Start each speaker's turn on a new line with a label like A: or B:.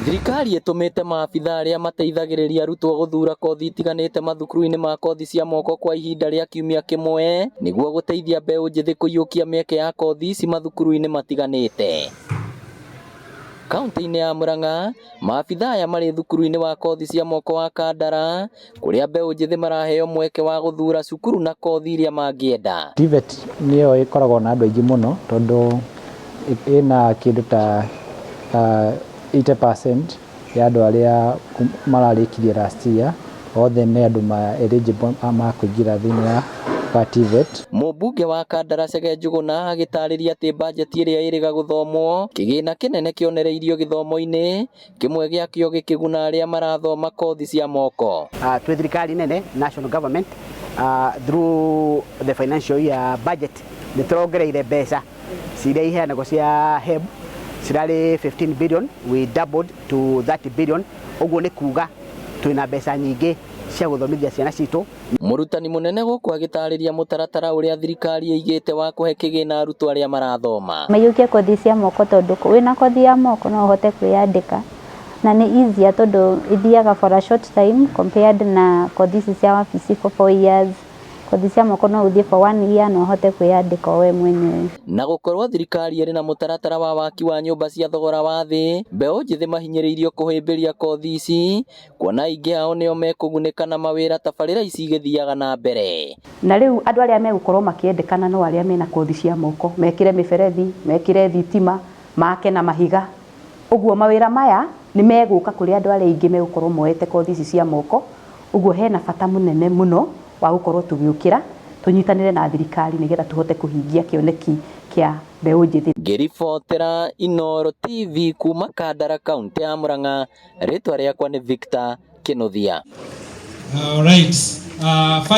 A: Thirikari itumite maabitha aria mateithagiriria arutwo guthura kothi itiganite mathukuru-ini ma kothi cia moko kwa ihinda ria kiumia kimwe niguo guteithia mbeũ njithi kuiyukia mieke ya kothi ici mathukuru-ini matiganite. Kaunti-ini ya Murang'a, maabitha aya mari thukuru-ini wa kothi cia moko wa Kandara, kuria mbeũ njithi maraheo mweke wa guthura cukuru na kothi iria mangienda.
B: TVET niyo ikoragwo na andu aingi muno tondu ina kindu ta 80% ya andu aria mararikirie last year othe ni andu ma eligible ma kuingira thiini ya TVET.
A: Mũmbunge wa Kandara Chege Njuguna agitariria ati bajeti iria iriga guthomwo kigina kinene kionereirio githomo-ini kimwe giakio gikiguna aria marathoma kothi cia moko.
C: Twi thirikari nene national government through the financial year budget niturongereire mbeca ciria iheanagwo cia HEB cirari 15 billion, we doubled to 30 billion. Uguo ni kuga twina mbeca nyingi cia guthomithia ciana citu.
A: Murutani munene guku agitariria mutaratara uria thirikari igite wa kuhe kigina arutwo aria marathoma.
D: Mayukia kothi cia moko tondu wina kothi ya moko no uhote kwiyandika na ni easier tondu ithiaga for a short time compared na kothi cia wabici for 4 years. Kothi cia moko no uthie for 1 year no uhote kwiyandika we mwenyewe.
A: Na gukorwo thirikari iri na mutaratara wa waki wa nyumba cia thogora wa thi, mbeũ njithi mahinyiriirio kuhimbiria kothi ici kuona ingi ao nio mekugunika na mawira tabarira ici igithiaga na mbere.
E: Na riu andu aria megukorwo makiendekana no aria mena kothi cia moko, mekire miberethi, mekire thitima, make na mahiga. Uguo mawira maya ni meguka kuri andu aria ingi megukorwo moete kothi ici cia moko. Uguo hena bata munene muno wa gukorwo tugiukira tunyitanire na thirikari nigetha tuhote kuhingia kioneki kia mbeũ njithi.
A: Ngiribotera Inooro TV kuma Kandara, kaunti ya Murang'a, ritwa riakwa ni Victor Kinuthia.
F: All right.